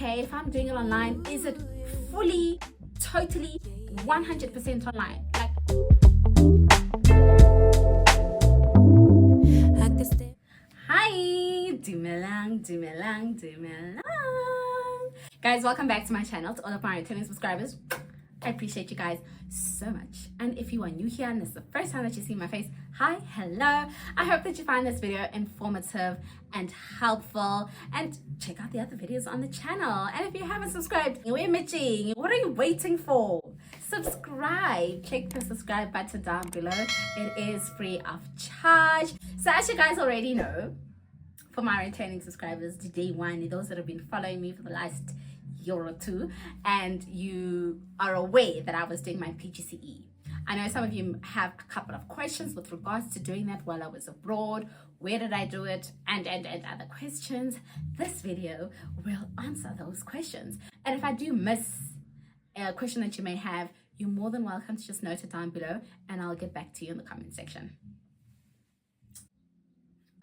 okay, if I'm doing it online, is it fully, totally, 100% online? Like, hi, Dumelang. Guys, welcome back to my channel. To all of my returning subscribers, I appreciate you guys so much. And if you are new here and this is the first time that you see my face, hi, hello. I hope that you find this video informative and helpful, and check out the other videos on the channel. And if you haven't subscribed, we're missing. What are you waiting for? Subscribe. Click the subscribe button down below. It is free of charge. So as you guys already know, for my returning subscribers, day one, those that have been following me for the last year or two, and you are aware that I was doing my PGCE. I know some of you have a couple of questions with regards to doing that while I was abroad. Where did I do it? And other questions. This video will answer those questions. And if I do miss a question that you may have, you're more than welcome to just note it down below and I'll get back to you in the comment section.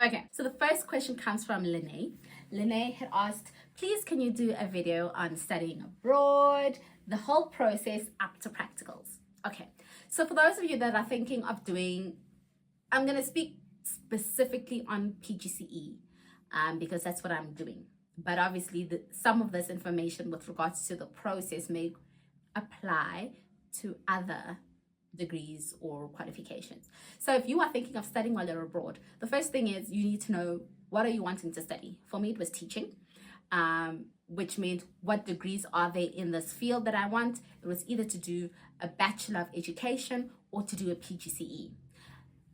Okay, so the first question comes from Lene. Lene had asked, please can you do a video on studying abroad, the whole process up to practicals? Okay, so for those of you that are thinking of doing, I'm going to speak specifically on PGCE because that's what I'm doing. But obviously some of this information with regards to the process may apply to other degrees or qualifications. So if you are thinking of studying while you're abroad, the first thing is you need to know, what are you wanting to study? For me, it was teaching, which means what degrees are there in this field that I want. It was either to do a Bachelor of Education or to do a PGCE.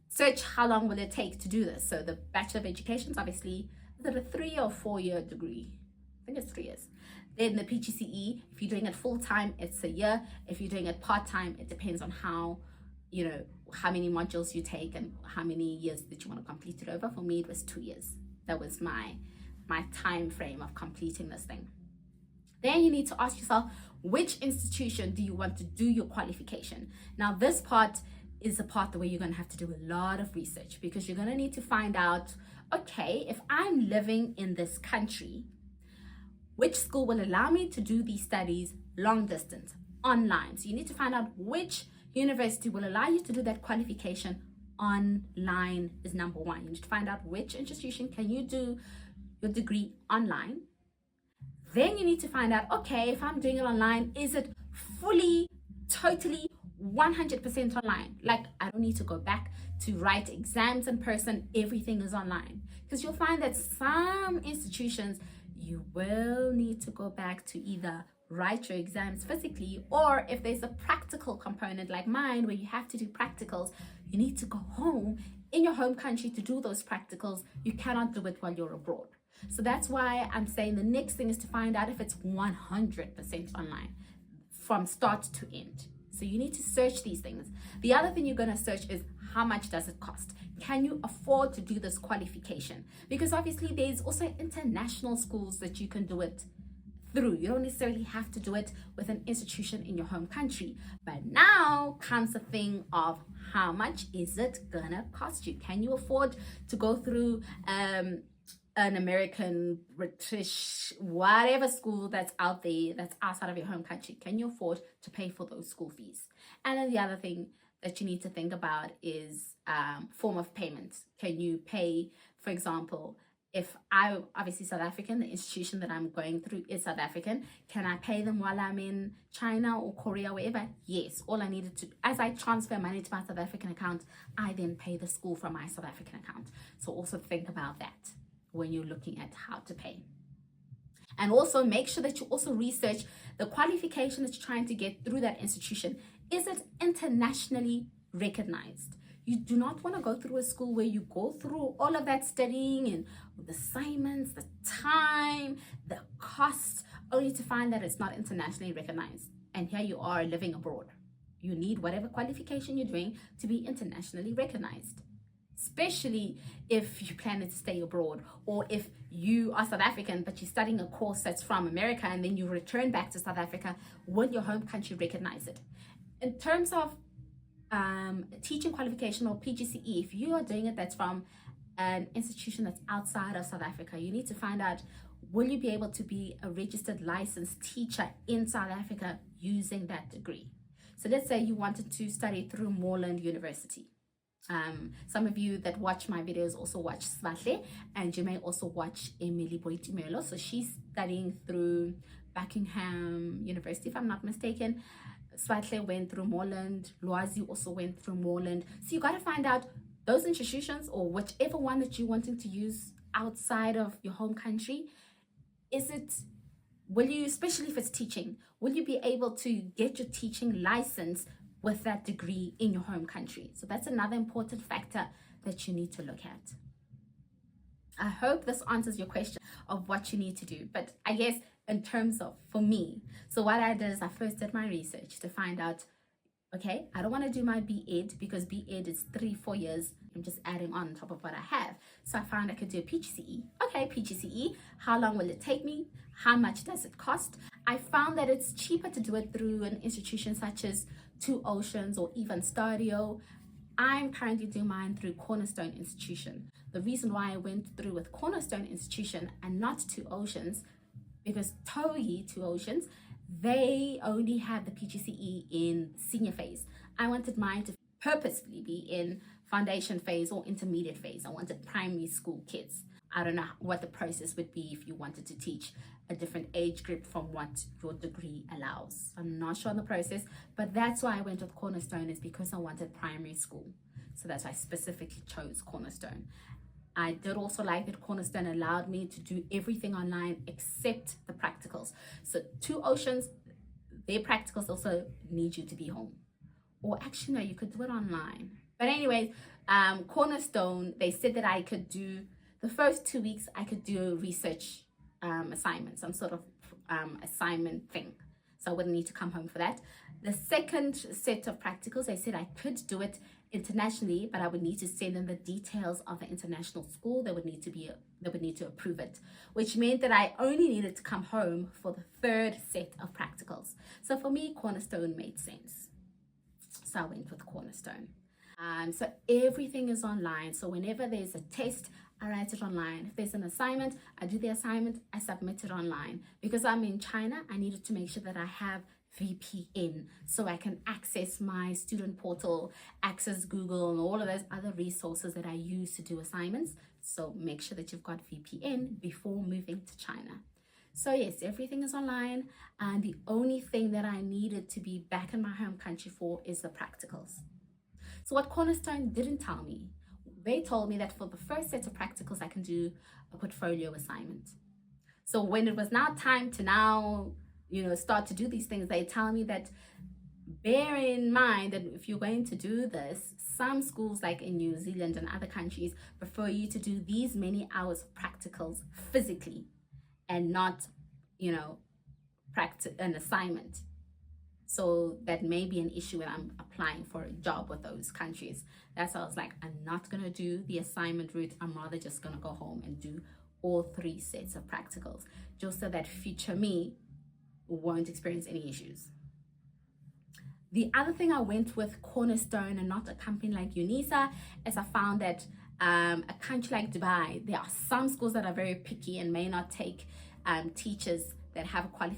Search how long will it take to do this. So the Bachelor of Education is obviously, is it a 3 or 4 year degree? I think it's 3 years. Then the PGCE, if you're doing it full-time, it's a year. If you're doing it part-time, it depends on how many modules you take and how many years that you want to complete it over. For me, it was 2 years. That was my time frame of completing this thing. Then you need to ask yourself, which institution do you want to do your qualification? Now, this part is the part where you're going to have to do a lot of research, because you're going to need to find out, okay, if I'm living in this country, which school will allow me to do these studies long distance, online? So you need to find out which university will allow you to do that qualification online is number one. You need to find out which institution can you do your degree online. Then you need to find out, okay, if I'm doing it online, is it fully, totally, 100% online? Like, I don't need to go back to write exams in person. Everything is online. Because you'll find that some institutions, you will need to go back to either write your exams physically, or if there's a practical component like mine where you have to do practicals, you need to go home in your home country to do those practicals. You cannot do it while you're abroad. So that's why I'm saying the next thing is to find out if it's 100% online from start to end. So you need to search these things. The other thing you're going to search is, how much does it cost? Can you afford to do this qualification? Because obviously there's also international schools that you can do it through. You don't necessarily have to do it with an institution in your home country. But now comes the thing of, how much is it gonna cost you? Can you afford to go through an American, British, whatever school that's out there, that's outside of your home country? Can you afford to pay for those school fees? And then the other thing that you need to think about is form of payment. Can you pay, for example, if I, obviously South African, the institution that I'm going through is South African, can I pay them while I'm in China or Korea, wherever? Yes. All I needed to, as I transfer money to my South African account, I then pay the school from my South African account. So also think about that when you're looking at how to pay. And also make sure that you also research the qualification that you're trying to get through that institution. Is it internationally recognized? You do not want to go through a school where you go through all of that studying and the assignments, the time, the cost, only to find that it's not internationally recognized. And here you are living abroad. You need whatever qualification you're doing to be internationally recognized. Especially if you plan to stay abroad, or if you are South African but you're studying a course that's from America and then you return back to South Africa, will your home country recognize it? In terms of teaching qualification or PGCE, if you are doing it that's from an institution that's outside of South Africa, you need to find out will you be able to be a registered licensed teacher in South Africa using that degree? So let's say you wanted to study through Moreland University. Some of you that watch my videos also watch Svahle, and you may also watch Emily Boitumelo. So she's studying through Buckingham University, if I'm not mistaken. Svahle went through Moreland. Lwazi also went through Moreland. So you got to find out those institutions, or whichever one that you're wanting to use outside of your home country. Will you, especially if it's teaching, will you be able to get your teaching license with that degree in your home country? So that's another important factor that you need to look at. I hope this answers your question of what you need to do. But I guess in terms of, for me, so what I did is I first did my research to find out, okay, I don't want to do my B.Ed because B.Ed is 3-4 years. I'm just adding on top of what I have. So I found I could do a PGCE. Okay, PGCE, how long will it take me? How much does it cost? I found that it's cheaper to do it through an institution such as Two Oceans or even Stadio. I'm currently doing mine through Cornerstone Institution. The reason why I went through with Cornerstone Institution and not Two Oceans, because Two Oceans, they only have the PGCE in senior phase. I wanted mine to purposefully be in foundation phase or intermediate phase. I wanted primary school kids. I don't know what the process would be if you wanted to teach a different age group from what your degree allows. I'm not sure on the process, but that's why I went with Cornerstone, is because I wanted primary school. So that's why I specifically chose Cornerstone. I did also like that Cornerstone allowed me to do everything online except the practicals. So Two Oceans, their practicals also need you to be home. Or actually, no, you could do it online. But anyways, Cornerstone, they said that I could do, the first 2 weeks, I could do a research assignment, some sort of assignment thing. So I wouldn't need to come home for that. The second set of practicals, they said I could do it internationally, but I would need to send them the details of the international school. They would need to approve it, which meant that I only needed to come home for the third set of practicals. So for me, Cornerstone made sense. So I went with Cornerstone. So everything is online. So whenever there's a test, I write it online. If there's an assignment, I do the assignment, I submit it online. Because I'm in China, I needed to make sure that I have VPN so I can access my student portal, access Google, and all of those other resources that I use to do assignments. So make sure that you've got VPN before moving to China. So yes, everything is online, and the only thing that I needed to be back in my home country for is the practicals. So what Cornerstone didn't tell me, they told me that for the first set of practicals, I can do a portfolio assignment. So when it was now time to start to do these things, they tell me that bear in mind that if you're going to do this, some schools like in New Zealand and other countries prefer you to do these many hours of practicals physically and not, practice an assignment. So that may be an issue when I'm applying for a job with those countries. That's why I was like, I'm not going to do the assignment route. I'm rather just going to go home and do all 3 sets of practicals, just so that future me won't experience any issues. The other thing I went with Cornerstone and not a company like UNISA is I found that a country like Dubai, there are some schools that are very picky and may not take teachers that have a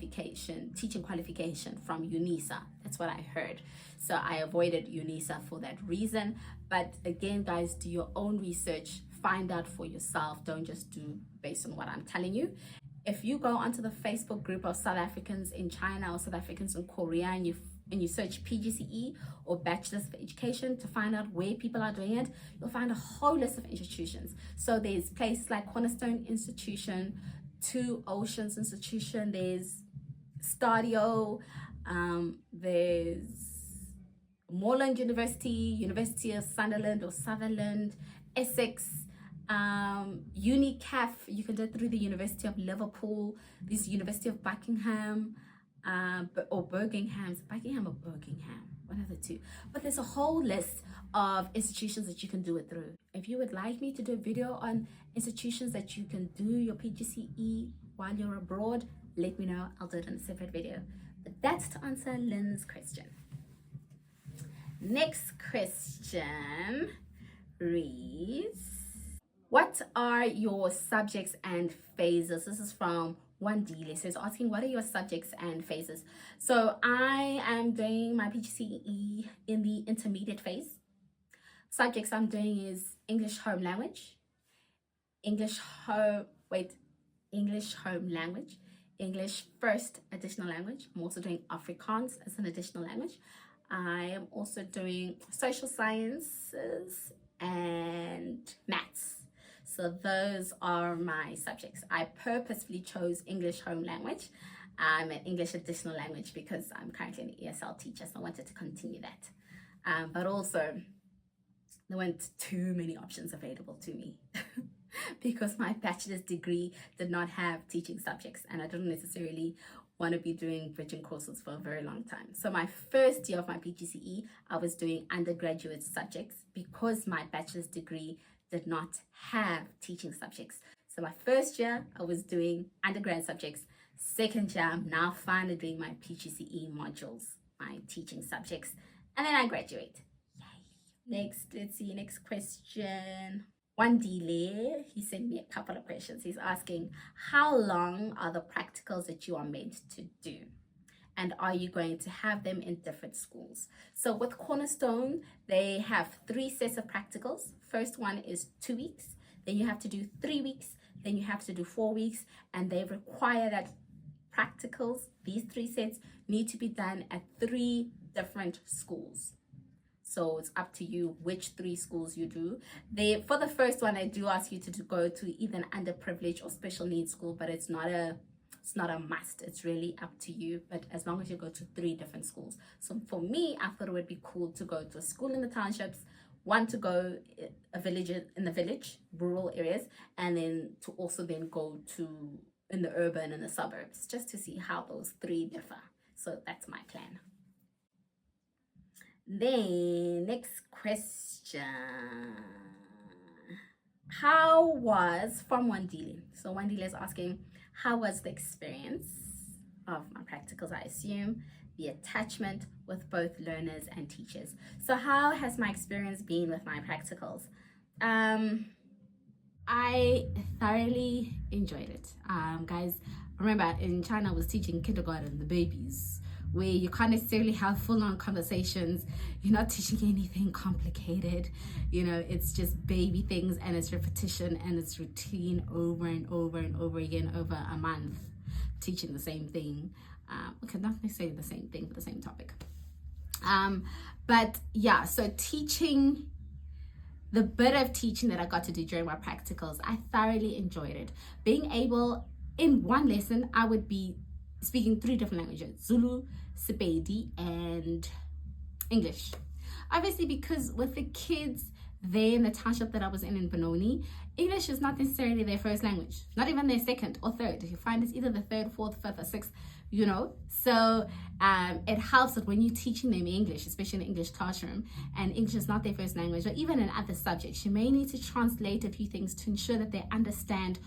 teaching qualification from UNISA. That's what I heard. So I avoided UNISA for that reason. But again, guys, do your own research, find out for yourself. Don't just do based on what I'm telling you. If you go onto the Facebook group of South Africans in China or South Africans in Korea and you search PGCE or Bachelors of Education to find out where people are doing it, you'll find a whole list of institutions. So there's places like Cornerstone Institution, Two Oceans Institution, there's Stadio, there's Moreland University, University of Sunderland or Sutherland, Essex, UniCAF, you can do it through the University of Liverpool, this University of Buckingham, or Buckingham, one of the two. But there's a whole list of institutions that you can do it through. If you would like me to do a video on institutions that you can do your PGCE while you're abroad, let me know. I'll do it in a separate video. But that's to answer Lynn's question. Next question reads, What are your subjects and phases? This is from one D. So it's asking, what are your subjects and phases? So I am doing my PGCE in the intermediate phase. Subjects I'm doing is English home language, English home language, English first additional language. I'm also doing Afrikaans as an additional language. I am also doing social sciences and maths. So those are my subjects. I purposefully chose English home language and English additional language because I'm currently an ESL teacher, so I wanted to continue that. But also, there weren't too many options available to me because my bachelor's degree did not have teaching subjects, and I didn't necessarily want to be doing bridging courses for a very long time. So my first year of my PGCE, I was doing undergraduate subjects because my bachelor's degree did not have teaching subjects. So my first year, I was doing undergrad subjects. Second year, I'm now finally doing my PGCE modules, my teaching subjects, and then I graduate. Yay. Next, let's see, next question. One delay, he sent me a couple of questions. He's asking, how long are the practicals that you are meant to do? And are you going to have them in different schools? So with Cornerstone, they have 3 sets of practicals. First one is 2 weeks. Then you have to do 3 weeks. Then you have to do 4 weeks. And they require that practicals, these 3 sets, need to be done at 3 different schools. So it's up to you which 3 schools you do. For the first one, I do ask you to go to either an underprivileged or special needs school, but it's not a must. It's really up to you, but as long as you go to 3 different schools. So for me, I thought it would be cool to go to a school in the townships, one to go in the village, rural areas, and then to also then go to in the urban and the suburbs, just to see how those 3 differ. So that's my plan. Then next question. How was from Wandile? So Wandile is asking, how was the experience of my practicals? I assume the attachment with both learners and teachers. So how has my experience been with my practicals? I thoroughly enjoyed it. Guys, remember in China I was teaching kindergarten, the babies, where you can't necessarily have full-on conversations. You're not teaching anything complicated. You know, it's just baby things, and it's repetition and it's routine over and over and over again over a month, teaching the same thing. Okay, not necessarily the same thing, but the same topic. But yeah, so teaching, the bit of teaching that I got to do during my practicals, I thoroughly enjoyed it. Being able, in one lesson, I would be speaking 3 different languages: Zulu, Sepedi, and English. Obviously, because with the kids there in the township that I was in Benoni, English is not necessarily their first language, not even their second or third. You find it's either the 3rd, 4th, 5th, or 6th, you know. So it helps that when you're teaching them English, especially in the English classroom, and English is not their first language, or even in other subjects, you may need to translate a few things to ensure that they understand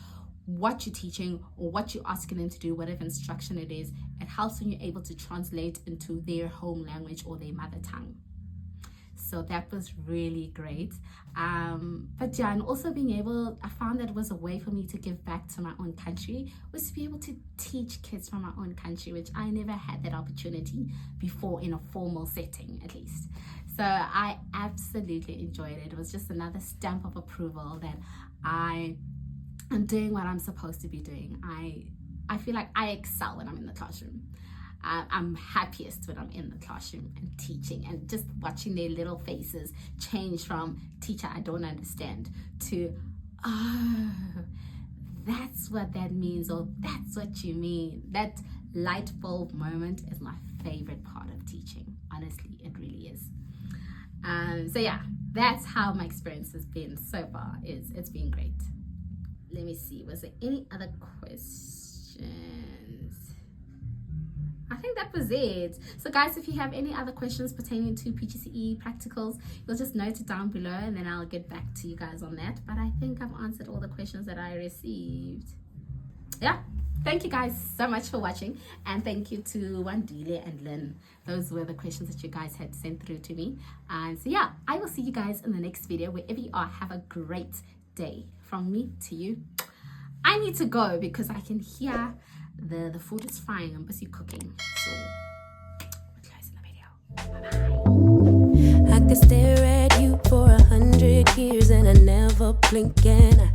what you're teaching or what you're asking them to do, whatever instruction it is. It helps when you're able to translate into their home language or their mother tongue. So that was really great. But yeah, and also being able, I found that it was a way for me to give back to my own country, was to be able to teach kids from my own country, which I never had that opportunity before in a formal setting, at least. So I absolutely enjoyed it. It was just another stamp of approval that I'm doing what I'm supposed to be doing. I feel like I excel when I'm in the classroom. I'm happiest when I'm in the classroom and teaching, and just watching their little faces change from teacher, I don't understand, to oh, that's what that means, or that's what you mean. That light bulb moment is my favorite part of teaching. Honestly, it really is. So yeah, that's how my experience has been so far. It's been great. Let me see, was there any other questions? I think that was it. So guys, if you have any other questions pertaining to PGCE practicals, you'll just note it down below and then I'll get back to you guys on that. But I think I've answered all the questions that I received. Yeah, thank you guys so much for watching, and thank you to Wandile and Lynn. Those were the questions that you guys had sent through to me. So yeah, I will see you guys in the next video. Wherever you are, have a great day. from me to you. I need to go because I can hear the food is frying. I'm busy cooking. So we're closing the video. Bye-bye. I could stare at you for 100 years and I never blink, and I